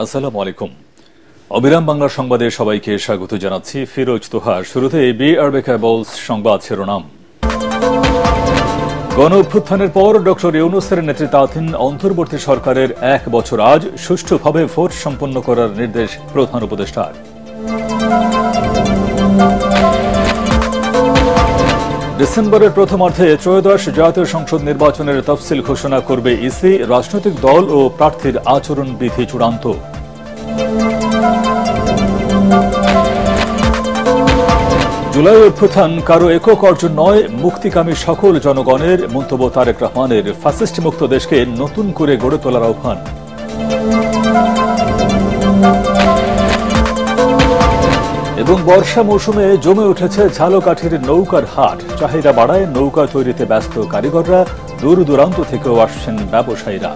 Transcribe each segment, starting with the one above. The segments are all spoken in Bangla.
আসসালামু আলাইকুম। অবিরাম বাংলা সংবাদে সবাইকে স্বাগত জানাচ্ছি। ফিরোজ তোহার। শুরুতে বিআরবি কেবলস সংবাদ শিরোনাম। গণ অভ্যুত্থানের পর ডক্টর ইউনূসের নেতৃত্বাধীন অন্তর্বর্তী সরকারের 1 বছর আজ সুষ্ঠুভাবে ভোট সম্পন্ন করার নির্দেশ প্রধান উপদেষ্টার। ডিসেম্বরের প্রথমার্ধে ত্রয়োদশ জাতীয় সংসদ নির্বাচনের তফসিল ঘোষণা করবে ইসি। রাজনৈতিক দল ও প্রার্থীর আচরণ বিধি চূড়ান্ত। জুলাই অভ্যুত্থান কারো একক অর্জন নয়, মুক্তিকামী সকল জনগণের। মন্তব্য তারেক রহমানের। ফ্যাসিস্ট মুক্ত দেশকে নতুন করে গড়ে তোলার আহ্বান। এবং বর্ষা মৌসুমে জমে উঠেছে ঝালকাঠির নৌকার হাট। চাহিদা বাড়ায় নৌকা তৈরিতে ব্যস্ত কারিগররা। দূর দূরান্ত থেকেও আসছেন ব্যবসায়ীরা।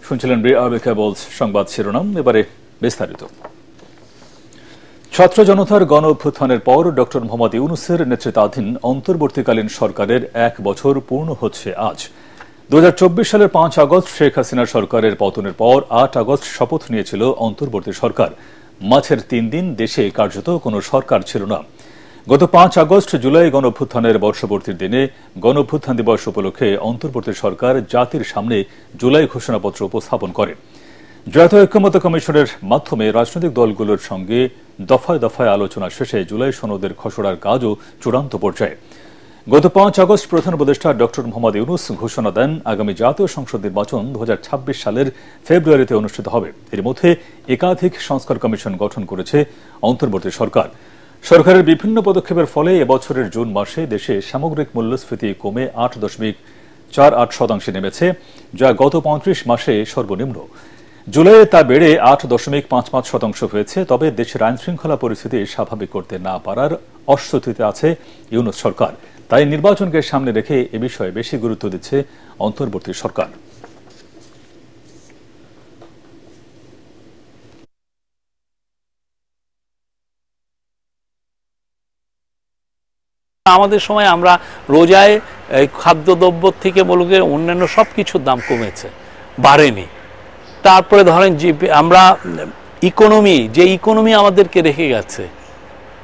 শুনছিলেন বিআরবি কেবলস সংবাদ শিরোনাম। এবারে বিস্তারিত। ছাত্র জনতার গণ অভ্যুত্থানের পর ডক্টর মোহাম্মদ ইউনূসের নেতৃত্বাধীন অন্তর্বর্তীকালীন সরকারের 1 বছর পূর্ণ হচ্ছে আজ। 2024 সালের 5 আগস্ট শেখ হাসিনার সরকারের পতনের পর 8 আগস্ট শপথ নিয়েছিল অন্তর্বর্তী সরকার। মাঝের 3 দিন দেশে কার্যত কোনো সরকার ছিল না। গত 5 আগস্ট জুলাই গণ অভ্যুত্থানের বর্ষপূর্তির দিনে গণ অভ্যুত্থান দিবস উপলক্ষে অন্তর্বর্তী সরকার জাতির সামনে জুলাই ঘোষণাপত্র উপস্থাপন করে। জাতীয় ঐক্যমত্য কমিশনের মাধ্যমে রাজনৈতিক দলগুলোর সঙ্গে দফায় দফায় আলোচনা শেষে জুলাই সনদের খসড়ার কাজও চূড়ান্ত পর্যায়ে। গত 5 আগস্ট প্রধান উপদেষ্টা ডক্টর মোহাম্মদ ইউনূস ঘোষণা দেন আগামী জাতীয় সংসদ নির্বাচন 2026 সালের ফেব্রুয়ারিতে অনুষ্ঠিত হবে। এর মধ্যে একাধিক সংস্কার কমিশন গঠন করেছে অন্তর্বর্তী সরকার। সরকারের বিভিন্ন পদক্ষেপের ফলে এবছরের জুন মাসে দেশে সামগ্রিক মূল্যস্ফীতি কমে 8.48% নেমেছে, যা গত 35 মাসে সর্বনিম্ন। জুলাইয়ে তা বেড়ে 8.55% হয়েছে। তবে দেশের আইনশৃঙ্খলা পরিস্থিতি স্বাভাবিক করতে না পারার অস্বস্তিতে আছে ইউনূস সরকার। তাই নির্বাচনকে সামনে রেখে এ বিষয়ে বেশি গুরুত্ব দিচ্ছে অন্তর্বর্তী সরকার। আমাদের সময় আমরা রোজায় খাদ্যদ্রব্য থেকে বলতে অন্যান্য সব কিছুর দাম কমেছে, বাড়েনি। তারপরে ধরেন যে আমরা ইকোনমি আমাদেরকে রেখে গেছে,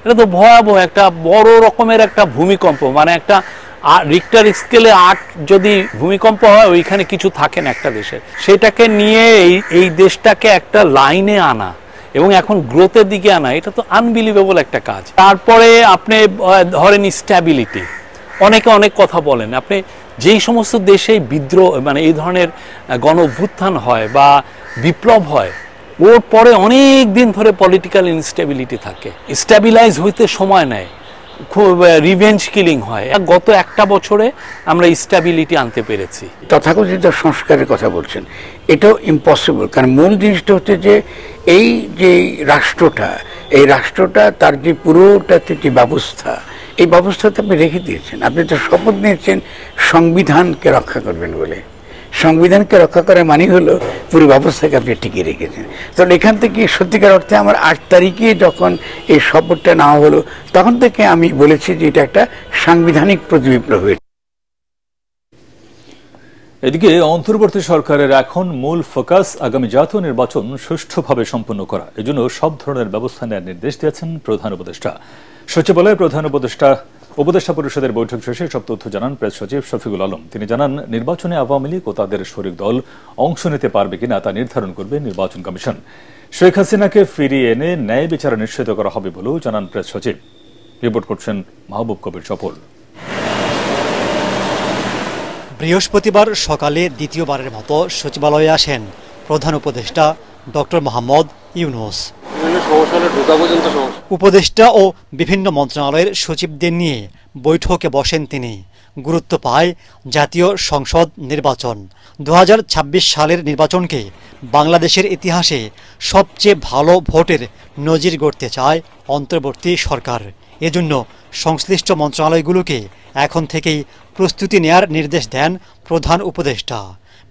এটা তো ভয়াবহ একটা বড় রকমের একটা ভূমিকম্প। মানে একটা রিক্টার স্কেলে 8 যদি ভূমিকম্প হয়, ওইখানে কিছু থাকে না একটা দেশের। সেটাকে নিয়ে এই দেশটাকে একটা লাইনে আনা এবং এখন গ্রোথের দিকে আনা, এটা তো আনবিলিভেবল একটা কাজ। তারপরে আপনি ধরেন স্ট্যাবিলিটি, অনেকে অনেক কথা বলেন। আপনি যেই সমস্ত দেশে বিদ্রোহ মানে এই ধরনের গণ অভ্যুত্থান হয় বা বিপ্লব হয়, ওর পরে অনেক দিন ধরে পলিটিক্যাল ইনস্টেবিলিটি থাকে, স্ট্যাবিলাইজ হইতে সময় নেয়, খুব রিভেঞ্জ কিলিং হয়। গত 1 বছরে আমরা স্ট্যাবিলিটি আনতে পেরেছি। তথাকথিত সংস্কারের কথা বলছেন, এটাও ইম্পসিবল। কারণ মূল জিনিসটা হচ্ছে যে এই যে রাষ্ট্রটা তার যে পুরোটাতে যে ব্যবস্থা, এই ব্যবস্থাতে আপনি রেখে দিয়েছেন। আপনি তো শপথ নিয়েছেন সংবিধানকে রক্ষা করবেন বলে। সংবিধানকে রক্ষা করার মানে হলো পুরো ব্যবস্থাকে আপনি টিকিয়ে রেখেছেন। তাহলে এখান থেকে সত্যিকার অর্থে আমার 8 তারিখে যখন এই শপথটা নেওয়া হলো, তখন থেকে আমি বলেছি যে এটা একটা সাংবিধানিক প্রতিবিপ্লব হয়েছে। এদিকে অন্তর্বর্তী সরকারের এখন মূল ফোকাস আগামী জাতীয় নির্বাচন সুষ্ঠুভাবে সম্পন্ন করা। এজন্য সব ধরনের ব্যবস্থা নেওয়ার নির্দেশ দিয়েছেন প্রধান উপদেষ্টা। সচিবালয়ে প্রধান উপদেষ্টা পরিষদের বৈঠক শেষে সব তথ্য জানান প্রেস সচিব শফিকুল আলম। তিনি জানান, নির্বাচনে আওয়ামী লীগ ও তাদের শরিক দল অংশ নিতে পারবে কিনা তা নির্ধারণ করবে নির্বাচন কমিশন। শেখ হাসিনাকে ফিরিয়ে এনে ন্যায় বিচার নিশ্চিত করা হবে বলেও জানান প্রেস সচিব। রিপোর্ট করছেন মাহবুব কবির চপল। বৃহস্পতিবার সকালে দ্বিতীয়বারের মতো সচিবালয়ে আসেন প্রধান উপদেষ্টা ডক্টর মোহাম্মদ ইউনূস। উপদেষ্টা ও বিভিন্ন মন্ত্রণালয়ের সচিবদের নিয়ে বৈঠকে বসেন তিনি। গুরুত্ব পায় জাতীয় সংসদ নির্বাচন। 2026 সালের নির্বাচনকে বাংলাদেশের ইতিহাসে সবচেয়ে ভালো ভোটের নজির গড়তে চায় অন্তর্বর্তী সরকার। এজন্য সংশ্লিষ্ট মন্ত্রণালয়গুলোকে এখন থেকেই প্রস্তুতি নেয়ার নির্দেশ দেন প্রধান উপদেষ্টা।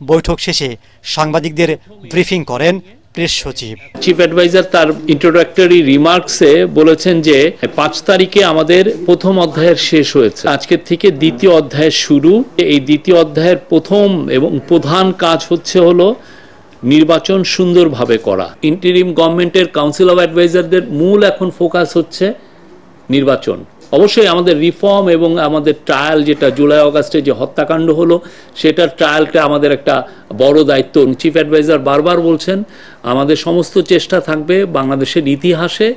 বৈঠক শেষে সাংবাদিকদের ব্রিফিং করেন প্রেস সচিব। চিফ অ্যাডভাইজার তার ইন্ট্রোডাক্টরি রিমার্কসে বলেছেন যে 5 তারিখে আমাদের প্রথম অধ্যায়ের শেষ হয়েছে, আজকের থেকে দ্বিতীয় অধ্যায়ের শুরু। এই দ্বিতীয় অধ্যায়ের প্রথম এবং প্রধান কাজ হলো নির্বাচন সুন্দরভাবে করা। ইন্টারিম গভর্নমেন্টের কাউন্সিল অফ অ্যাডভাইজারদের মূল এখন ফোকাস হচ্ছে নির্বাচন। অবশ্যই আমাদের রিফর্ম এবং আমাদের ট্রায়াল, যেটা জুলাই আগস্টে যে হত্যাকাণ্ড হলো সেটার ট্রায়ালটা আমাদের একটা বড় দায়িত্ব। চিফ অ্যাডভাইজার বারবার বলছেন আমাদের সমস্ত চেষ্টা থাকবে বাংলাদেশের ইতিহাসে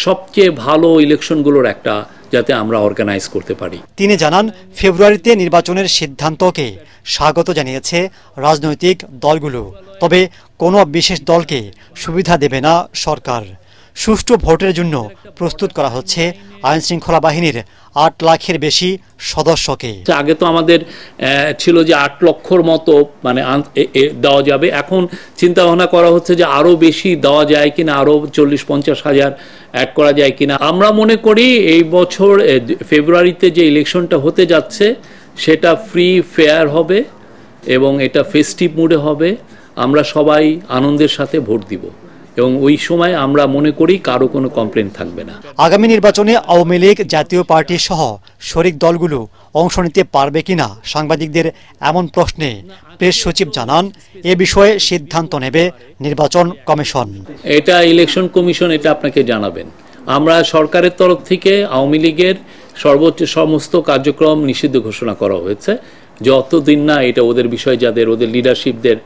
সবচেয়ে ভালো ইলেকশনগুলোর একটা যাতে আমরা অর্গানাইজ করতে পারি। তিনি জানান, ফেব্রুয়ারিতে নির্বাচনের সিদ্ধান্তকে স্বাগত জানিয়েছে রাজনৈতিক দলগুলো, তবে কোনো বিশেষ দলকে সুবিধা দেবে না সরকার। সুষ্ঠু ভোটের জন্য প্রস্তুত করা হচ্ছে আইন শৃঙ্খলা বাহিনীর 8 লাখের বেশি সদস্যকে। আগে তো আমাদের ছিল যে 8 লক্ষর মতো মানে দেওয়া যাবে, এখন চিন্তা ভাবনা করা হচ্ছে যে আরো বেশি দেওয়া যায় কিনা, আরো 40-50 হাজার অ্যাড করা যায় কিনা। আমরা মনে করি এই বছর ফেব্রুয়ারিতে যে ইলেকশনটা হতে যাচ্ছে সেটা ফ্রি ফেয়ার হবে এবং এটা ফেস্টিভ মুডে হবে। আমরা সবাই আনন্দের সাথে ভোট দিব এবং ওই সময় আমরা মনে করি কারো কোনো কমপ্লেন থাকবে না। আগামী নির্বাচনে আওয়ামী লীগ, জাতীয় পার্টি সহ শরিক দলগুলো অংশ নিতে পারবে কিনা সাংবাদিকদের এমন প্রশ্নে প্রেস সচিব জানান, এ বিষয়ে সিদ্ধান্ত নেবে নির্বাচন কমিশন। এটা ইলেকশন কমিশন এটা আপনাকে জানাবেন। আমরা সরকারের তরফ থেকে আওয়ামী লীগের সর্বোচ্চ সমস্ত কার্যক্রম নিষিদ্ধ ঘোষণা করা হয়েছে যতদিন না এটা ওদের বিষয়, যাদের ওদের লিডারশিপদের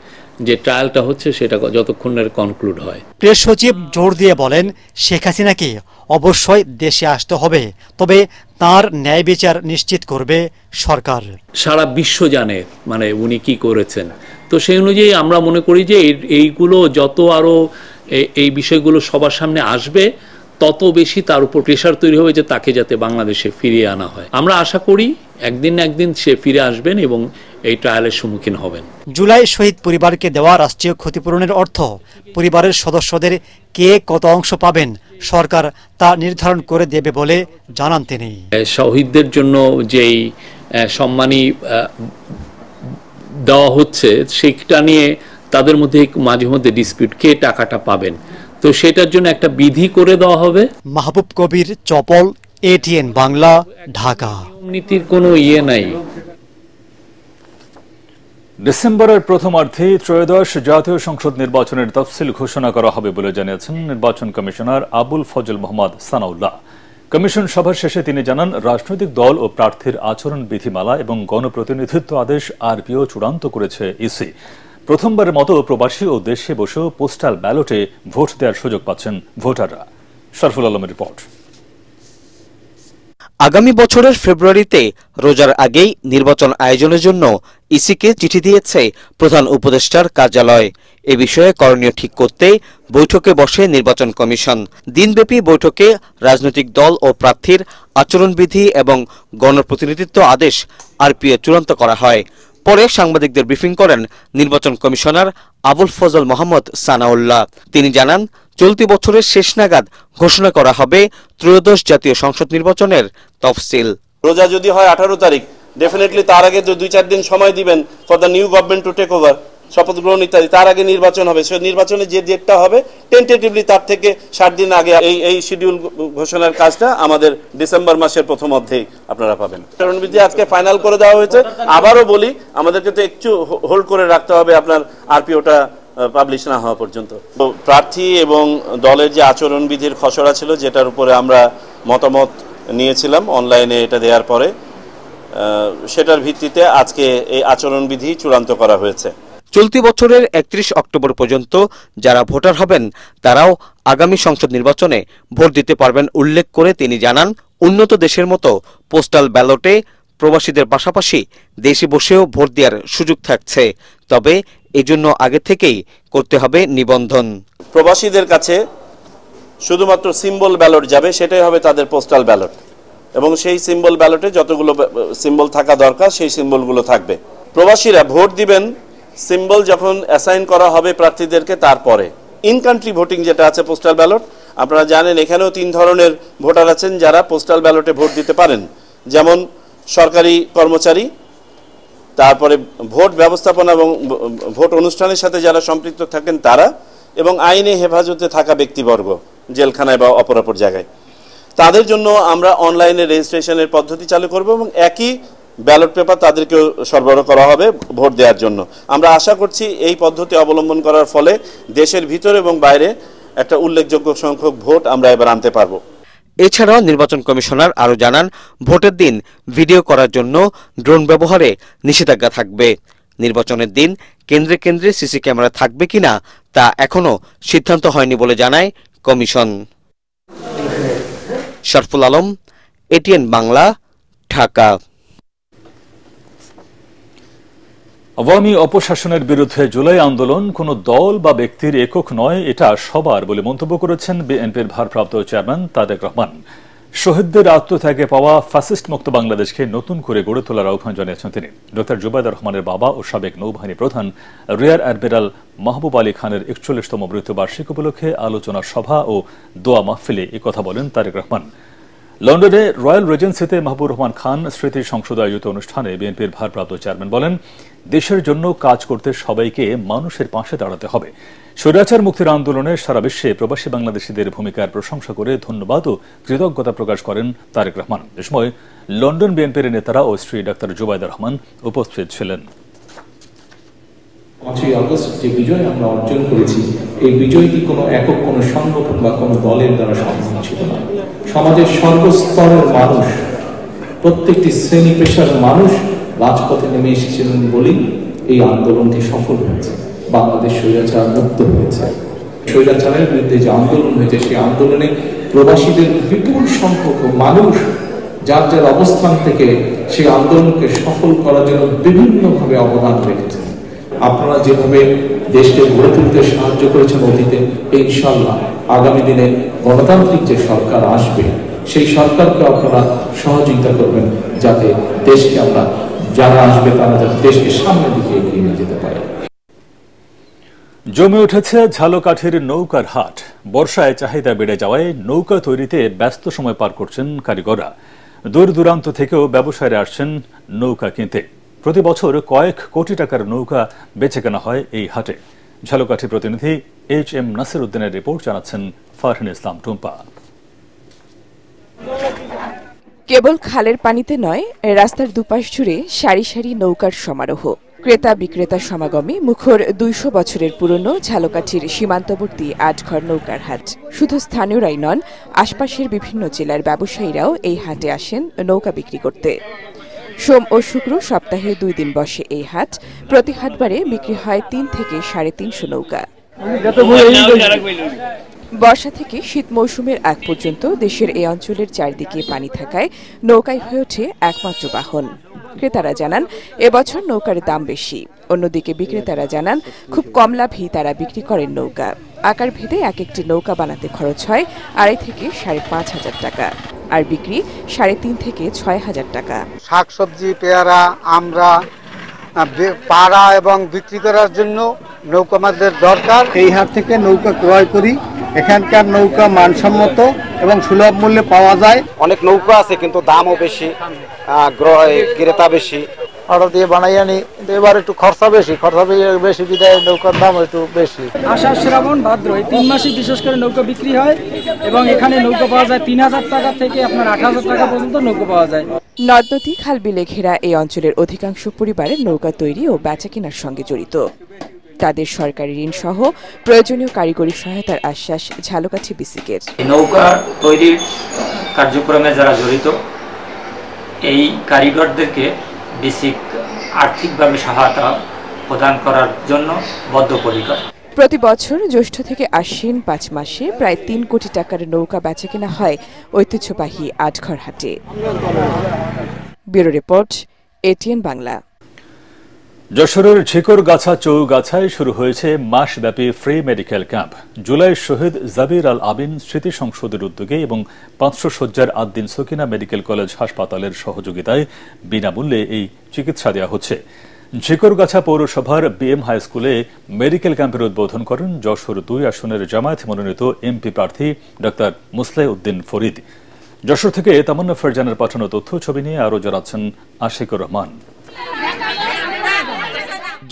যে ট্রায়ালটা হচ্ছে সেটা যতক্ষণ কনক্লুড হয়। প্রেস সচিব জোর দিয়ে বলেন, শেখ হাসিনাকে অবশ্যই দেশে আসতে হবে, তবে তার ন্যায় বিচার নিশ্চিত করবে সরকার। সারা বিশ্ব জানে মানে উনি কি করেছেন, তো সেই অনুযায়ী আমরা মনে করি যে এইগুলো যত আরো এই বিষয়গুলো সবার সামনে আসবে তত বেশি তার উপর প্রেশার তৈরি হবে যে তাকে যাতে বাংলাদেশে ফিরিয়ে আনা হয়। আমরা আশা করি একদিন না একদিন সে ফিরে আসবেন এবং এই ট্রায়ালের সম্মুখীন হবেন। জুলাই শহীদ পরিবারকে দেওয়া রাষ্ট্রীয় ক্ষতিপূরণের অর্থ পরিবারের সদস্যদের কে কত অংশ পাবেন সরকার তা নির্ধারণ করে দেবে বলে জানান তিনি। শহীদদের জন্য যেই সম্মানী দেওয়া হচ্ছে সেটা নিয়ে তাদের মধ্যে মাঝে মধ্যে ডিসপিউট, কে টাকাটা পাবেন, তো সেটার জন্য একটা বিধি করে দেওয়া হবে। মাহবুব কবির, চপল, ATN বাংলা, ঢাকা। নীতির কোনো নাই। ডিসেম্বরের প্রথমার্ধে ত্রয়োদশ জাতীয় সংসদ নির্বাচনের তফসিল ঘোষণা করা হবে বলে জানিয়েছেন নির্বাচন কমিশনার আবুল ফজল মোহাম্মদ সানাউল্লাহ। কমিশন সভা শেষে তিনি জানান, রাজনৈতিক দল ও প্রার্থীর আচরণ বিধিমালা এবং গণপ্রতিনিধিত্ব আদেশ RPO চূড়ান্ত করেছে ইসি। প্রথমবারের মতো প্রবাসী ও দেশে বসেও পোস্টাল ব্যালটে ভোট দেওয়ার সুযোগ পাচ্ছেন ভোটাররা। শরফুল আলমের রিপোর্ট। আগামী বছরের ফেব্রুয়ারিতে রোজার আগেই নির্বাচন আয়োজনের জন্য ইসিকে চিঠি দিয়েছে প্রধান উপদেষ্টার কার্যালয়। এ বিষয়ে করণীয় ঠিক করতে বৈঠকে বসে নির্বাচন কমিশন। দিনব্যাপী বৈঠকে রাজনৈতিক দল ও প্রার্থীর আচরণবিধি এবং গণপ্রতিনিধিত্ব আদেশ RPO চূড়ান্ত করা হয়। পরে সাংবাদিকদের ব্রিফিং করেন নির্বাচন কমিশনার আবুল ফজল মোহাম্মদ সানাউল্লাহ। তিনি জানান, চলতি বছরের শেষ নাগাদ ঘোষণা করা হবে ত্রয়োদশ জাতীয় সংসদ নির্বাচনের তফসিল। রোজা যদি হয় 18 তারিখ, ডেফিনেটলি তার আগে 2-4 দিন সময় দিবেন for the new government to take over, শপথ গ্রহণ ইত্যাদি। তার আগে নির্বাচন হবে, সে নির্বাচনের যে ডেটটা হবে টেন্টেটিভলি তার থেকে 60 দিন আগে এই শিডিউল ঘোষণার কাজটা আমাদের ডিসেম্বর মাসের প্রথম অর্ধেই আপনারা পাবেন। আচরণবিধি আজকে ফাইনাল করে দেওয়া হয়েছে। আবারও বলি, আমাদেরকে তো একটু হোল্ড করে রাখতে হবে আপনার RPOটা পাবলিশ না হওয়া পর্যন্ত। তো প্রার্থী এবং দলের যে আচরণবিধির খসড়া ছিল, যেটার উপরে আমরা মতামত নিয়েছিলাম অনলাইনে এটা দেওয়ার পরে, সেটার ভিত্তিতে আজকে এই আচরণবিধি চূড়ান্ত করা হয়েছে। চলতি বছরের 31 অক্টোবর পর্যন্ত যারা ভোটার হবেন তারাও আগামী সংসদ নির্বাচনে ভোট দিতে পারবেন উল্লেখ করে তিনি জানান, উন্নত দেশের মতো পোস্টাল ব্যালটে প্রবাসীদের পাশাপাশি দেশে বসেও ভোট দেওয়ার সুযোগ থাকছে, তবে এজন্য আগে থেকেই করতে হবে নিবন্ধন। প্রবাসীদের কাছে শুধুমাত্র সিম্বল ব্যালট যাবে, সেটাই হবে তাদের পোস্টাল ব্যালট এবং সেই সিম্বল ব্যালটে যতগুলো সিম্বল থাকা দরকার সেই সিম্বলগুলো থাকবে। প্রবাসীরা ভোট দিবেন সিম্বল যখন অ্যাসাইন করা হবে প্রার্থীদেরকে, তারপরে ইন কান্ট্রি ভোটিং যেটা আছে পোস্টাল ব্যালট, আপনারা জানেন এখানেও 3 ধরনের ভোটার আছেন যারা পোস্টাল ব্যালটে ভোট দিতে পারেন, যেমন সরকারি কর্মচারী, তারপরে ভোট ব্যবস্থাপনা এবং ভোট অনুষ্ঠানের সাথে যারা সম্পৃক্ত থাকেন তারা, এবং আইনে হেফাজতে থাকা ব্যক্তিবর্গ জেলখানায় বা অপরাপর জায়গায়, তাদের জন্য আমরা অনলাইনে রেজিস্ট্রেশনের পদ্ধতি চালু করব এবং একই ব্যালট পেপার তাদেরকেও সরবরাহ করা হবে ভোট দেওয়ার জন্য। আমরা আশা করছি এই পদ্ধতি অবলম্বন করার ফলে দেশের ভিতরে এবং বাইরে একটা উল্লেখযোগ্য সংখ্যক ভোট আমরা এবার আনতে পারবো। এছাড়াও নির্বাচন কমিশনার আরও জানান, ভোটের দিন ভিডিও করার জন্য ড্রোন ব্যবহারে নিষেধাজ্ঞা থাকবে। নির্বাচনের দিন কেন্দ্রে কেন্দ্রে সিসি ক্যামেরা থাকবে কিনা তা এখনো সিদ্ধান্ত হয়নি বলে জানায় কমিশন। শরফুল আলম, এটিএন বাংলা, ঢাকা। আওয়ামী অপশাসনের বিরুদ্ধে জুলাই আন্দোলন কোনো দল বা ব্যক্তির একক নয়, এটা সবার বলে মন্তব্য করেছেন বিএনপির ভারপ্রাপ্ত চেয়ারম্যান তারেক রহমান। শহীদদের আত্মত্যাগে পাওয়া ফ্যাসিস্ট মুক্ত বাংলাদেশকে নতুন করে গড়ে তোলার আহ্বান জানিয়েছেন তিনি। ডক্টর জুবাইদুর রহমানের বাবা ও সাবেক নৌবাহিনী প্রধান রিয়ার অ্যাডমিরাল মাহবুব আলী খানের ৪১তম মৃত্যুবার্ষিকী উপলক্ষে আলোচনা সভা ও দোয়া মাহফিলে একথা বলেন তারেক রহমান। লন্ডনে রয়্যাল রেজেন্সিতে মাহবুবুর রহমান খান স্মৃতি সংসদ আয়োজিত অনুষ্ঠানে বিএনপির ভারপ্রাপ্ত চেয়ারম্যান বলেন, দেশের জন্য কাজ করতে সবাইকে মানুষের পাশে দাঁড়াতে হবে। স্বৈরাচার মুক্তির আন্দোলনে সারা বিশ্বে প্রবাসী বাংলাদেশিদের ভূমিকার প্রশংসা করে ধন্যবাদ ও কৃতজ্ঞতা প্রকাশ করেন তারেক রহমান। এ সময় লন্ডন বিএনপির নেতারা ও স্ত্রী ডাক্তার জুবাইদুর রহমান উপস্থিত ছিলেন। ৫ই আগস্ট যে বিজয় আমরা অর্জন করেছি, এই বিজয়টি কোনো একক কোনো সংগঠন বা কোনো দলের দ্বারা সম্ভব ছিল না। সমাজের সর্বস্তরের মানুষ, প্রত্যেকটি শ্রেণী পেশার মানুষ রাজপথে নেমে এসেছিলেন বলেই এই আন্দোলনটি সফল হয়েছে। বাংলাদেশ স্বৈরাচার মুক্ত হয়েছে। স্বৈরাচারের বিরুদ্ধে যে আন্দোলন হয়েছে, সেই আন্দোলনে প্রবাসীদের বিপুল সংখ্যক মানুষ যার যার অবস্থান থেকে সেই আন্দোলনকে সফল করার জন্য বিভিন্নভাবে অবদান রেখেছেন। আপনারা যেভাবে দেশকে গড়ে তুলতে সাহায্য করেছেন অতীতে, ইনশাআল্লাহ আগামী দিনে গণতান্ত্রিক যে সরকার আসবে, সেই সরকারকে আপনারা সহযোগিতা করবেন যাতে দেশকে আমরা, যারা আসবে তারা যাতে দেশকে সামনের দিকে এগিয়ে নিয়ে যেতে পারে। জমে উঠেছে ঝালকাঠির নৌকার হাট। বর্ষায় চাহিদা বেড়ে যাওয়ায় নৌকা তৈরিতে ব্যস্ত সময় পার করছেন কারিগররা। দূর দূরান্ত থেকেও ব্যবসায়ীরা আসছেন নৌকা কিনতে। প্রতি বছর কয়েক কোটি টাকার নৌকা বেচে কেনা হয় এই হাটে। ঝালকাঠি প্রতিনিধি HM নাসির উদ্দিনের রিপোর্ট, জানাচ্ছেন ফারহান ইসলাম টুম্পা। কেবল খালের পানিতে নয়, রাস্তার দুপাশ জুড়ে সারি সারি নৌকার সমারোহ। ক্রেতা বিক্রেতা সমাগমে মুখর ২০০ বছরের পুরনো ঝালকাঠির সীমান্তবর্তী আটঘর নৌকার হাট। শুধু স্থানীয়রাই নন, আশপাশের বিভিন্ন জেলার ব্যবসায়ীরাও এই হাটে আসেন নৌকা বিক্রি করতে। সোম ও শুক্র সপ্তাহে ২ দিন বসে এই হাট। প্রতি হাটবারে বিক্রি হয় ৩ থেকে ৩৫০ নৌকা। বর্ষা থেকে শীত মৌসুমের আগ পর্যন্ত দেশের এই অঞ্চলের চারদিকে পানি থাকায় নৌকাই হয়ে ওঠে একমাত্র বাহন। ক্রেতারা জানান, এবছর নৌকার দাম বেশি। অন্যদিকে বিক্রেতারা জানান, খুব কম লাভেই তারা বিক্রি করেন নৌকা। আকার ভেদে এক একটি নৌকা বানাতে খরচ হয় ২.৫ থেকে ৫.৫ টাকা, আর বিক্রি ৩.৫ থেকে ৬,০০০ টাকা। শাকসবজি, পেয়ারা, আমরা পাড়া এবং বিক্রি করার জন্য নৌকা আমাদের দরকার। এই হাট থেকে নৌকা ক্রয় করি। এখানকার নৌকা মানসম্মত এবং সুলভ মূল্যে পাওয়া যায়। অনেক নৌকা আছে কিন্তু দামও বেশি, ক্রেতা বেশি। অর্ডার দিয়ে বানাই আনি, কিন্তু এবার একটু খরচা বেশি বিদায় নৌকার দাম একটু বেশি। আষাঢ়, শ্রাবণ, ভাদ্র এই 3 মাসে বিশেষ করে নৌকা বিক্রি হয় এবং এখানে নৌকা পাওয়া যায় ৩,০০০ টাকা থেকে আপনার ৮,০০০ টাকা পর্যন্ত নৌকা পাওয়া যায়। নদ নদী, খাল বিলে ঘেরা এই অঞ্চলের অধিকাংশ পরিবারের নৌকা তৈরি ও বেচা কেনার সঙ্গে জড়িত। তাদের সরকারি ঋণ সহ প্রয়োজনীয় কারিগরি সহায়তার আশ্বাস ঝালকাঠি বিসিকের। নৌকা তৈরির কার্যক্রমে যারা জড়িত, এই কারিগরদেরকে বেসিক আর্থিকভাবে সহায়তা প্রদান করার জন্য বদ্ধপরিকর। প্রতি বছর জ্যৈষ্ঠ থেকে আশ্বিন ৫ মাসে প্রায় ৩ কোটি টাকার নৌকা বেচা কেনা হয় ঐতিহ্যবাহী আটঘর হাটে। Bureau report, ATN Bangla. যশোরের ঝিকরগাছা চৌগাছায় শুরু হয়েছে মাসব্যাপী ফ্রি মেডিকেল ক্যাম্প। জুলাই শহীদ জাবির আল আবিন স্মৃতি সংসদের উদ্যোগে এবং ৫০০ শয্যার আদ্দিন সকিনা মেডিকেল কলেজ হাসপাতালের সহযোগিতায় বিনামূল্যে এই চিকিৎসা দেওয়া হচ্ছে। ঝিকরগাছা পৌরসভার BM হাই স্কুলে মেডিকেল ক্যাম্পের উদ্বোধন করেন যশোর ২ আসনের জামায়াত মনোনীত MP প্রার্থী ডক্টর মুসলেহ উদ্দিন ফরিদ। যশোর থেকে তামান্না ফারজানের পাঠানো তথ্য ছবি নিয়ে আরও জানাচ্ছেন আশিকুর রহমান।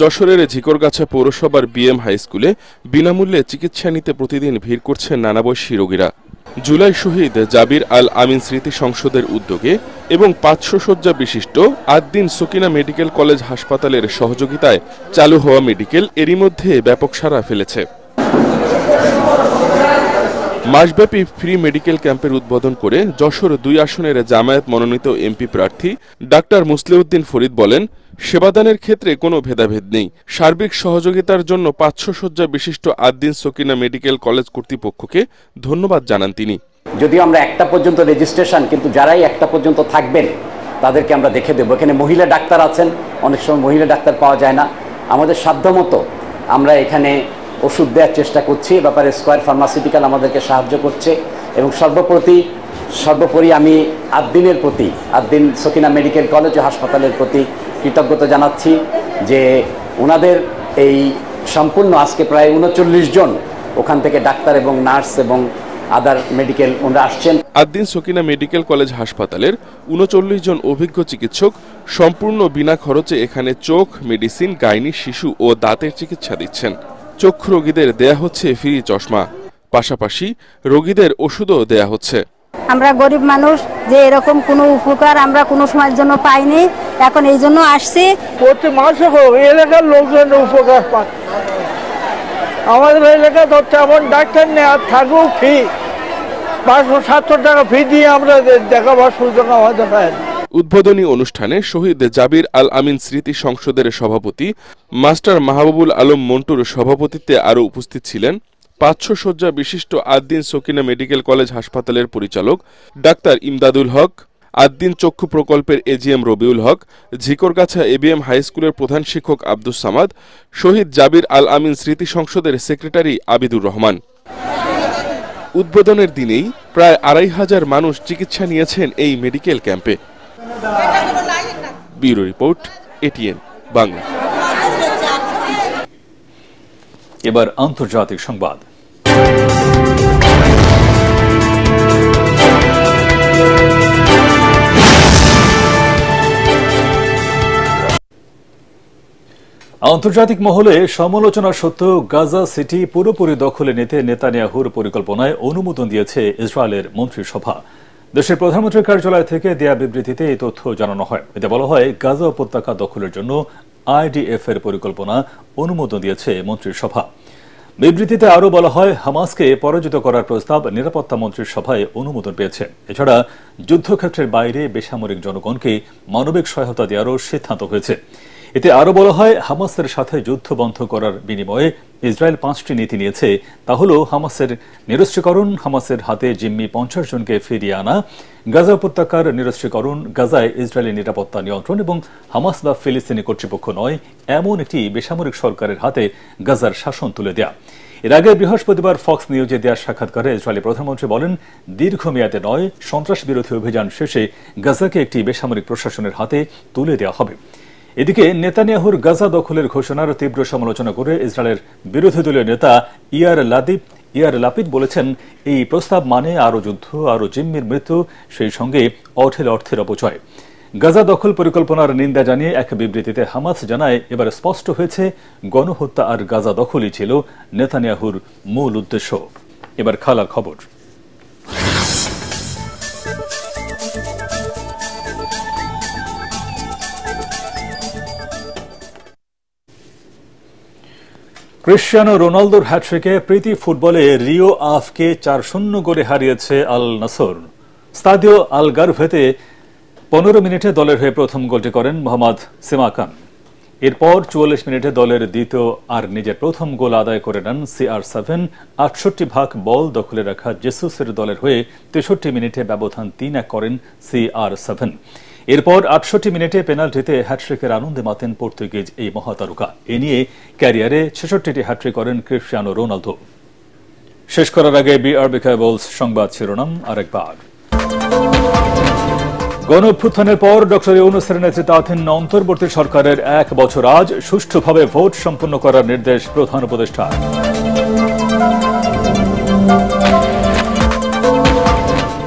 যশোরের ঝিকরগাছা পৌরসভার বিএম হাই স্কুলে বিনামূল্যে চিকিৎসা নিতে প্রতিদিন ভিড় করছেন নানা বয়সী রোগীরা। জুলাই শহীদ জাবির আল আমিন স্মৃতি সংসদের উদ্যোগে এবং 500 শয্যা বিশিষ্ট আদ্দিন সকিনা মেডিকেল কলেজ হাসপাতালের সহযোগিতায় চালু হওয়া মেডিকেল এরই মধ্যে ব্যাপক সাড়া ফেলেছে। মাসব্যাপী ফ্রি মেডিকেল ক্যাম্পের উদ্বোধন করে যশোর 2 আসনের জামায়াত মনোনীত এমপি প্রার্থী ডাক্তার মুসলিউদ্দিন ফরিদ বলেন, সেবাদানের ক্ষেত্রে কোনো ভেদাভেদ নেই। সার্বিক সহযোগিতার জন্য 500 শয্যা বিশিষ্ট আদ্দিন সকিনা মেডিকেল কলেজ কর্তৃপক্ষকে ধন্যবাদ জানান তিনি। যদিও আমরা 1টা পর্যন্ত রেজিস্ট্রেশন, কিন্তু যারাই 1টা পর্যন্ত থাকবেন তাদেরকে আমরা দেখে দেবো। এখানে মহিলা ডাক্তার আছেন, অনেক সময় মহিলা ডাক্তার পাওয়া যায় না। আমাদের সাধ্যমতো আমরা এখানে ওষুধ দেওয়ার চেষ্টা করছি। এ ব্যাপারে স্কয়ার ফার্মাসিউটিক্যাল আমাদেরকে সাহায্য করছে এবং সর্বোপরি আমি আদ্দিন সকিনা মেডিকেল কলেজ ও হাসপাতালের প্রতি কৃতজ্ঞতা জানাচ্ছি যে ওনাদের এই সম্পূর্ণ আজকে প্রায় 39 জন ওখান থেকে ডাক্তার এবং নার্স এবং আদার মেডিকেল ওনারা আসছেন। আদ্দিন সকিনা মেডিকেল কলেজ হাসপাতালের 39 জন অভিজ্ঞ চিকিৎসক সম্পূর্ণ বিনা খরচে এখানে চোখ, মেডিসিন, গাইনি, শিশু ও দাঁতের চিকিৎসা দিচ্ছেন। চক্ষু রোগীদের দেয়া হচ্ছে ফ্রি চশমা, পাশাপাশি রোগীদের ওষুধও দেয়া হচ্ছে। আমরা গরিব মানুষ, যে এরকম কোনো উপকার আমরা কোনো সময়ের জন্য পাইনি, এখন এই জন্য আসছি। প্রতি মাসে এলাকার লোকজন উপকার পায়। আমাদের এলাকা তো তেমন ডাক্তার নেই, আর থাকলেও ফি 500-700 টাকা ফি দিয়ে আমরা দেখাবার সুযোগ আমাদের হয়। উদ্বোধনী অনুষ্ঠানে শহীদ জাবির আল আমিন স্মৃতি সংসদের সভাপতি মাস্টার মাহবুবুল আলম মন্টুর সভাপতিত্বে আরও উপস্থিত ছিলেন 500 শয্যা বিশিষ্ট আদ্দিন সকিনা মেডিকেল কলেজ হাসপাতালের পরিচালক ডাক্তার ইমদাদুল হক, আদ্দিন চক্ষু প্রকল্পের এজিএম রবিউল হক, ঝিকরগাছা এবিএম হাই স্কুলের প্রধান শিক্ষক আব্দুস সামাদ, শহীদ জাবির আল আমিন স্মৃতি সংসদের সেক্রেটারি আবিদুর রহমান। উদ্বোধনের দিনেই প্রায় 2500 মানুষ চিকিৎসা নিয়েছেন এই মেডিকেল ক্যাম্পে। Bureau report, ATN Bangla. এবার আন্তর্জাতিক সংবাদ। আন্তর্জাতিক মহলে সমালোচনা সত্ত্বেও গাজা সিটি পুরোপুরি দখলে নিতে নেতানিয়াহুর পরিকল্পনায় অনুমোদন দিয়েছে ইসরায়েলের মন্ত্রিসভা। দেশের প্রধানমন্ত্রীর কার্যালয় থেকে দেয়া বিবৃতিতে এই তথ্য জানানো হয়। এতে বলা হয়, গাজা উপত্যকা দখলের জন্য আইডিএফ এর পরিকল্পনা অনুমোদন দিয়েছে মন্ত্রিসভা। বিবৃতিতে আরও বলা হয়, হামাসকে পরাজিত করার প্রস্তাব নিরাপত্তা মন্ত্রীর সভায় অনুমোদন পেয়েছে। এছাড়া যুদ্ধক্ষেত্রের বাইরে বেসামরিক জনগণকে মানবিক সহায়তা দেওয়ারও সিদ্ধান্ত হয়েছে। এতে আরও বলা হয়, হামাসের সাথে যুদ্ধ বন্ধ করার বিনিময়ে ইসরায়েল 5টি নীতি নিয়েছে। তা হল হামাসের নিরস্ত্রীকরণ, হামাসের হাতে জিম্মি 50 জনকে ফিরিয়ে আনা, গাজা উপত্যকার নিরস্ত্রীকরণ, গাজায় ইসরায়েলি নিরাপত্তা নিয়ন্ত্রণ এবং হামাস বা ফিলিস্তিনি কর্তৃপক্ষ নয় এমন একটি বেসামরিক সরকারের হাতে গাজার শাসন তুলে দেয়া। এর আগে বৃহস্পতিবার ফক্স নিউজে দেওয়া সাক্ষাৎকারে ইসরায়েলি প্রধানমন্ত্রী বলেন, দীর্ঘমেয়াদে নয়, সন্ত্রাস বিরোধী অভিযান শেষে গাজাকে একটি বেসামরিক প্রশাসনের হাতে তুলে দেওয়া হবে। এদিকে নেতানিয়াহুর গাজা দখলের ঘোষণার তীব্র সমালোচনা করে ইসরায়েলের বিরোধী দলীয় নেতা ইয়ার লাপিদ বলেছেন, এই প্রস্তাব মানে আরও যুদ্ধ, আরও জিম্মির মৃত্যু, সেই সঙ্গে অর্থের অপচয়। গাজা দখল পরিকল্পনার নিন্দা জানিয়ে এক বিবৃতিতে হামাস জানায়, এবার স্পষ্ট হয়েছে গণহত্যা আর গাজা দখলই ছিল নেতানিয়াহুর মূল উদ্দেশ্য। এবার খেলার খবর। ক্রিশ্চিয়ানো রোনালদোর হ্যাট্রিকে প্রীতি ফুটবলে রিও আফকে 4-0 গোলে হারিয়েছে আল নাসর। স্তাদিও আলগারভেতে 15 মিনিটে দলের হয়ে প্রথম গোলটি করেন মোহাম্মদ সিমাকান। এরপর 44 মিনিটে দলের দ্বিতীয় আর নিজের প্রথম গোল আদায় করে নেন CR7। 68 বল দখলে রাখা জেসুসের দলের হয়ে 63 মিনিটে ব্যবধান 3-1 করেন CR7। এরপর 68 মিনিটে পেনাল্টিতে হ্যাট্রিকের আনন্দে মাতেন পর্তুগিজ এই মহাতারকা। এ নিয়ে ক্যারিয়ারে 66টি হ্যাট্রিক করেন ক্রিশ্চিয়ানো রোনালদো। শেষ করার আগে বিআরবি কেবলস সংবাদ শিরোনাম আরেকবার। গণঅভ্যুত্থানের পর ডক্টর ইউনূসের নেতৃত্বাধীন অন্তর্বর্তী সরকারের 1 বছর আজ সুষ্ঠুভাবে ভোট সম্পন্ন করার নির্দেশ প্রধান উপদেষ্টার।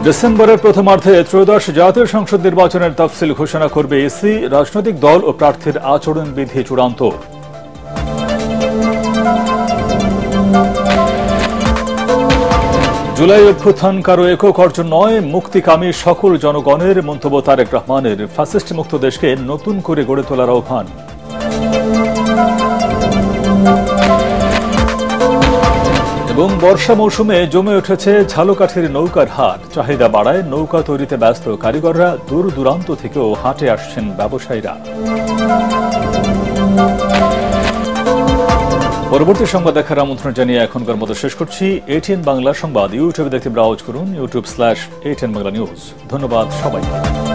ডিসেম্বরের প্রথমার্ধে ত্রয়োদশ জাতীয় সংসদ নির্বাচনের তফসিল ঘোষণা করবে ইসি। রাজনৈতিক দল ও প্রার্থীর আচরণবিধি চূড়ান্ত। জুলাই অভ্যুত্থান কারো একক অর্জন নয়, মুক্তিকামী সকল জনগণের মন্তব্য তারেক রহমানের। ফ্যাসিস্ট মুক্ত দেশকে নতুন করে গড়ে তোলার আহ্বান। এবং বর্ষা মৌসুমে জমে উঠেছে ঝালকাঠির নৌকার হাট। চাহিদা বাড়ায় নৌকা তৈরিতে ব্যস্ত কারিগররা, দূর দূরান্ত থেকেও হাটে আসছেন ব্যবসায়ীরা। পরবর্তী সংবাদ দেখার আমন্ত্রণ জানিয়ে এখনকার মতো শেষ করছি। ATN বাংলা সংবাদ ইউটিউবে দেখতে ব্রাউজ করুন, youtube/ATN বাংলা নিউজ। ধন্যবাদ সবাইকে।